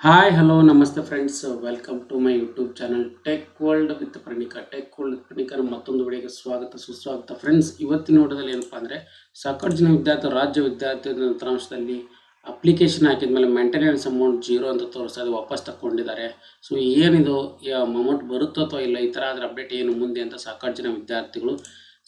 Hi hello ನಮಸ್ತೆ friends welcome to my YouTube channel tech world with Praneeka. Tech world with Praneeka ಮತ್ತೊಂದು ವಿಡಿಯೋಗೆ ಸ್ವಾಗತ ಸುಸ್ವಾಗತ. ಫ್ರೆಂಡ್ಸ್, ಇವತ್ತಿನ ನೋಟದಲ್ಲಿ ಏನಪ್ಪ ಅಂದರೆ ಸಾಕಷ್ಟು ಜನ ವಿದ್ಯಾರ್ಥಿಗಳು ರಾಜ್ಯ ವಿದ್ಯಾರ್ಥಿ ತಂತ್ರಾಂಶದಲ್ಲಿ ಅಪ್ಲಿಕೇಶನ್ ಹಾಕಿದ್ಮೇಲೆ ಮೇಂಟೆನೆನ್ಸ್ ಅಮೌಂಟ್ ಜೀರೋ ಅಂತ ತೋರಿಸೋದು ವಾಪಸ್ ತಗೊಂಡಿದ್ದಾರೆ. ಸೊ ಏನಿದು ಅಮೌಂಟ್ ಬರುತ್ತೋ ಅಥವಾ ಇಲ್ಲ, ಈ ಥರ ಅದರ ಅಪ್ಡೇಟ್ ಏನು ಮುಂದೆ ಅಂತ ಸಾಕಷ್ಟು ಜನ ವಿದ್ಯಾರ್ಥಿಗಳು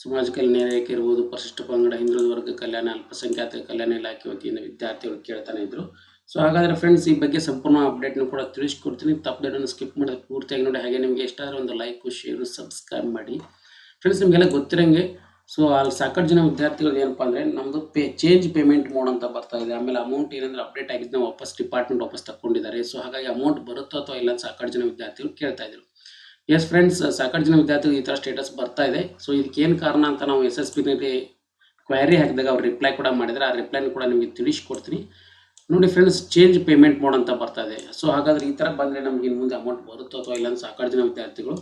ಸಮಾಜ ಕಲ್ಯಾಣ ಇಲಾಖೆ ಇರ್ಬೋದು, ಪರಿಶಿಷ್ಟ ಪಂಗಡ, ಹಿಂದುಳಿದ ವರ್ಗ ಕಲ್ಯಾಣ, ಅಲ್ಪಸಂಖ್ಯಾತ ಕಲ್ಯಾಣ ಇಲಾಖೆ ವತಿಯಿಂದ ವಿದ್ಯಾರ್ಥಿಗಳು ಕೇಳ್ತಾನೆ ಇದ್ರು. ಸೊ ಹಾಗಾದರೆ ಫ್ರೆಂಡ್ಸ್, ಈ ಬಗ್ಗೆ ಸಂಪೂರ್ಣ ಅಪ್ಡೇಟ್ನು ಕೂಡ ತಿಳಿಸ್ಕೊಡ್ತೀನಿ. ತಪ್ಪದೇನು ಸ್ಕಿಪ್ ಮಾಡಿದ್ರೆ ಪೂರ್ತಿಯಾಗಿ ನೋಡಿ. ಹಾಗೆ ನಿಮಗೆ ಇಷ್ಟ ಆದರೆ ಒಂದು ಲೈಕ್, ಶೇರು, ಸಬ್ಸ್ಕ್ರೈಬ್ ಮಾಡಿ. ಫ್ರೆಂಡ್ಸ್, ನಿಮಗೆಲ್ಲ ಗೊತ್ತಿರಂಗೆ ಸೊ ಅಲ್ಲಿ ಸಾಕಷ್ಟು ಜನ ವಿದ್ಯಾರ್ಥಿಗಳು ಏನಪ್ಪ ಅಂದರೆ ನಮ್ಮದು ಚೇಂಜ್ ಪೇಮೆಂಟ್ ಮೋಡ್ ಅಂತ ಬರ್ತಾ ಇದೆ. ಆಮೇಲೆ ಅಮೌಂಟ್ ಏನಂದ್ರೆ ಅಪ್ಡೇಟ್ ಆಗಿದ್ದು ವಾಪಸ್ ಡಿಪಾರ್ಟ್ಮೆಂಟ್ ವಾಪಸ್ ತಗೊಂಡಿದ್ದಾರೆ. ಸೊ ಹಾಗಾಗಿ ಅಮೌಂಟ್ ಬರುತ್ತೋ ಅಥವಾ ಇಲ್ಲ ಸಾಕಷ್ಟು ಜನ ವಿದ್ಯಾರ್ಥಿಗಳು ಕೇಳ್ತಾ ಇದ್ರು. ಎಸ್ ಫ್ರೆಂಡ್ಸ್, ಸಾಕಷ್ಟು ಜನ ವಿದ್ಯಾರ್ಥಿಗಳು ಈ ಥರ ಸ್ಟೇಟಸ್ ಬರ್ತಾ ಇದೆ. ಸೊ ಇದಕ್ಕೇನು ಕಾರಣ ಅಂತ ನಾವು SSPನಲ್ಲಿ ಕ್ವೈರಿ ಹಾಕಿದಾಗ ಅವ್ರು ರಿಪ್ಲೈ ಕೂಡ ಮಾಡಿದರೆ ಆ ರಿಪ್ಲೈನ ಕೂಡ ನಿಮಗೆ ತಿಳಿಸ್ಕೊಡ್ತೀನಿ. ನೋಡಿ ಫ್ರೆಂಡ್ಸ್, ಚೇಂಜ್ ಪೇಮೆಂಟ್ ಮೋಡ್ ಅಂತ ಬರ್ತಾ ಇದೆ. ಸೊ ಹಾಗಾದ್ರೆ ಈ ಥರ ಬಂದರೆ ನಮ್ಗೆ ಇನ್ನು ಮುಂದೆ ಅಮೌಂಟ್ ಬರುತ್ತೋ ಅಥವಾ ಇಲ್ಲ ಅಂತ ಸಾಕಷ್ಟು ಜನ ವಿದ್ಯಾರ್ಥಿಗಳು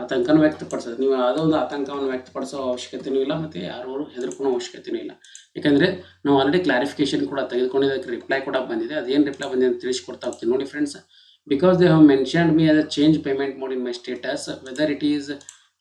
ಆತಂಕನ ವ್ಯಕ್ತಪಡಿಸೋದು. ನೀವು ಯಾವುದೋ ಒಂದು ಆತಂಕವನ್ನು ವ್ಯಕ್ತಪಡಿಸೋ ಅವಶ್ಯಕತೆಯೂ ಇಲ್ಲ, ಮತ್ತು ಯಾರು ಹೆದರ್ಕೊಳ್ಳೋ ಅವಶ್ಯಕತೆಯೂ ಇಲ್ಲ. ಯಾಕಂದರೆ ನಾವು ಆಲ್ರೆಡಿ ಕ್ಲಾರಿಫಿಕೇಶನ್ ಕೂಡ ತೆಗೆದುಕೊಂಡಿದ್ದಕ್ಕೆ ರಿಪ್ಲೈ ಕೂಡ ಬಂದಿದೆ. ಅದೇನು ರಿಪ್ಲೈ ಬಂದಿದೆ ಅಂತ ತಿಳಿಸ್ಕೊಡ್ತಾ ಹೋಗ್ತೀನಿ. ನೋಡಿ friends, because they have mentioned me as a change payment mode in my status whether it is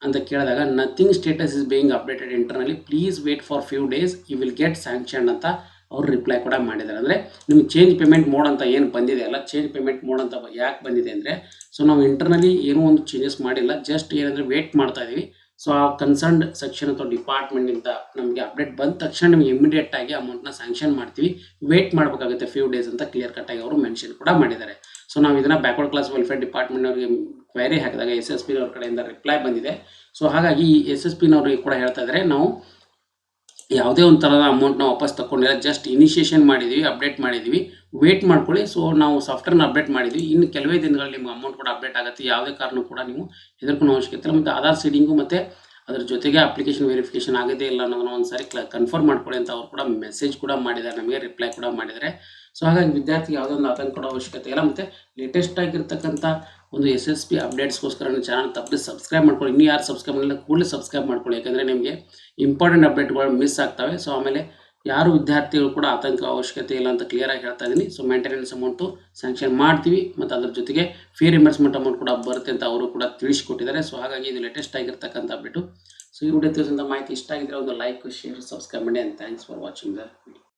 ಅಂತ ಕೇಳಿದಾಗ nothing status is being updated internally, please wait for few days, you will get sanctioned ಅಂತ ಅವ್ರು reply ಕೂಡ ಮಾಡಿದ್ದಾರೆ. ಅಂದರೆ ನಿಮ್ಗೆ change payment mode ಅಂತ ಏನು ಬಂದಿದೆ ಅಲ್ಲ, ಚೇಂಜ್ ಪೇಮೆಂಟ್ ಮೋಡ್ ಅಂತ ಯಾಕೆ ಬಂದಿದೆ ಅಂದರೆ, ಸೊ ನಾವು ಇಂಟರ್ನಲಿ ಏನೂ ಒಂದು ಚೇಂಜಸ್ ಮಾಡಿಲ್ಲ, ಜಸ್ಟ್ ಏನಂದರೆ ವೇಟ್ ಮಾಡ್ತಾ ಇದ್ದೀವಿ. ಸೊ ಆ ಕನ್ಸರ್ನ್ಡ್ ಸೆಕ್ಷನ್ ಅಥವಾ ಡಿಪಾರ್ಟ್ಮೆಂಟಿಂದ ನಮಗೆ ಅಪ್ಡೇಟ್ ಬಂದ ತಕ್ಷಣ ನಿಮಗೆ ಇಮಿಡಿಯೇಟ್ ಆಗಿ ಅಮೌಂಟ್ನ ಸ್ಯಾಂಕ್ಷನ್ ಮಾಡ್ತೀವಿ, ವೇಟ್ ಮಾಡಬೇಕಾಗುತ್ತೆ ಫ್ಯೂ ಡೇಸ್ ಅಂತ ಕ್ಲಿಯರ್ ಕಟ್ ಆಗಿ ಅವರು ಮೆನ್ಷನ್ ಕೂಡ ಮಾಡಿದ್ದಾರೆ. ಸೊ ನಾವು ಇದನ್ನು ಬ್ಯಾಕ್ವರ್ಡ್ ಕ್ಲಾಸ್ ವೆಲ್ಫೇರ್ ಡಿಪಾರ್ಟ್ಮೆಂಟ್ನವ್ರಿಗೆ ಕ್ವೈರಿ ಹಾಕಿದಾಗ SSPನವ್ರ ಕಡೆಯಿಂದ ರಿಪ್ಲೈ ಬಂದಿದೆ. ಸೊ ಹಾಗಾಗಿ SSPನವ್ರಿಗೆ ಕೂಡ ಹೇಳ್ತಾ ಇದ್ದಾರೆ, ನಾವು ಯಾವುದೇ ಒಂದು ಥರದ ಅಮೌಂಟ್ನ ವಾಪಸ್ ತಗೊಂಡಿಲ್ಲ, ಜಸ್ಟ್ ಇನಿಷಿಯೇಷನ್ ಮಾಡಿದ್ದೀವಿ, ಅಪ್ಡೇಟ್ ಮಾಡಿದ್ದೀವಿ, ವೇಟ್ ಮಾಡ್ಕೊಳ್ಳಿ. ಸೊ ನಾವು ಸಾಫ್ಟ್ವೇರ್ನ ಅಪ್ಡೇಟ್ ಮಾಡಿದ್ವಿ, ಇನ್ನು ಕೆಲವೇ ದಿನಗಳಲ್ಲಿ ನಿಮ್ಗೆ ಅಮೌಂಟ್ ಕೂಡ ಅಪ್ಡೇಟ್ ಆಗುತ್ತೆ. ಯಾವುದೇ ಕಾರಣ ಕೂಡ ನೀವು ಹೆದರ್ಕೊಳ್ಳೋ ಅವಶ್ಯಕತೆ ಇಲ್ಲ. ಮತ್ತು ಆಧಾರ್ ಸೀಡಿಂಗು ಮತ್ತು ಅದ್ರ ಜೊತೆಗೆ ಅಪ್ಲಿಕೇಶನ್ ವೆರಿಫಿಕೇಶನ್ ಆಗಿದೆ ಇಲ್ಲ ಅನ್ನೋದನ್ನ ಒಂದು ಸಾರಿ ಕನ್ಫರ್ಮ್ ಮಾಡ್ಕೊಳ್ಳಿ ಅಂತ ಅವ್ರು ಕೂಡ ಮೆಸೇಜ್ ಕೂಡ ಮಾಡಿದ್ದಾರೆ, ನಮಗೆ ರಿಪ್ಲೈ ಕೂಡ ಮಾಡಿದ್ದಾರೆ. ಸೊ ಹಾಗಾಗಿ ವಿದ್ಯಾರ್ಥಿಗೆ ಯಾವುದೋ ಒಂದು ಆತಂಕ ಕೊಡೋ ಅವಶ್ಯಕತೆ ಇಲ್ಲ. ಮತ್ತು ಲೇಟೆಸ್ಟ್ ಆಗಿರ್ತಕ್ಕಂಥ ಒಂದು SSP ಅಪ್ಡೇಟ್ಸ್ಗೋಸ್ಕರ ನಿಮ್ಮ ಚಾನಲ್ ತಪ್ಪದೆ ಸಬ್ಸ್ಕ್ರೈಬ್ ಮಾಡ್ಕೊಳ್ಳಿ. ಇನ್ನೂ ಯಾರು ಸಬ್ಸ್ಕ್ರೈಬ್ ಮಾಡಿಲ್ಲ ಕೂಡಲೇ ಸಬ್ಸ್ಕ್ರೈಬ್ ಮಾಡ್ಕೊಳ್ಳಿ, ಯಾಕಂದರೆ ನಿಮಗೆ ಇಂಪಾರ್ಟೆಂಟ್ ಅಪ್ಡೇಟ್ಗಳು ಮಿಸ್ ಆಗ್ತವೆ. ಸೊ ಆಮೇಲೆ ಯಾರು ವಿದ್ಯಾರ್ಥಿಗಳು ಕೂಡ ಆತಂಕ ಅವಶ್ಯಕತೆ ಇಲ್ಲ ಅಂತ ಕ್ಲಿಯರಾಗಿ ಹೇಳ್ತಾ ಇದ್ದೀನಿ. ಸೊ ಮೇಂಟೆನೆನ್ಸ್ ಅಮೌಂಟು ಸ್ಯಾಂಕ್ಷನ್ ಮಾಡ್ತೀವಿ, ಮತ್ತು ಅದ್ರ ಜೊತೆಗೆ ಫೀ ರಿಮರ್ಸ್ಮೆಂಟ್ ಅಮೌಂಟ್ ಕೂಡ ಬರುತ್ತೆ ಅಂತ ಅವರು ಕೂಡ ತಿಳಿಸಿಕೊಟ್ಟಿದ್ದಾರೆ. ಸೊ ಹಾಗಾಗಿ ಇದು ಲೇಟೆಸ್ಟ್ ಆಗಿರ್ತಕ್ಕಂಥ ಅಪ್ಡೇಟು. ಸೊ ಈ ವಿಡಿಯೋ ತಿಳಿಸಿದ ಮಾಹಿತಿ ಇಷ್ಟ ಆಗಿದ್ರೆ ಒಂದು ಲೈಕ್, ಶೇರ್, ಸಬ್ಸ್ಕ್ರೈಬ್ ಮಾಡಿ. And thanks for watching the video.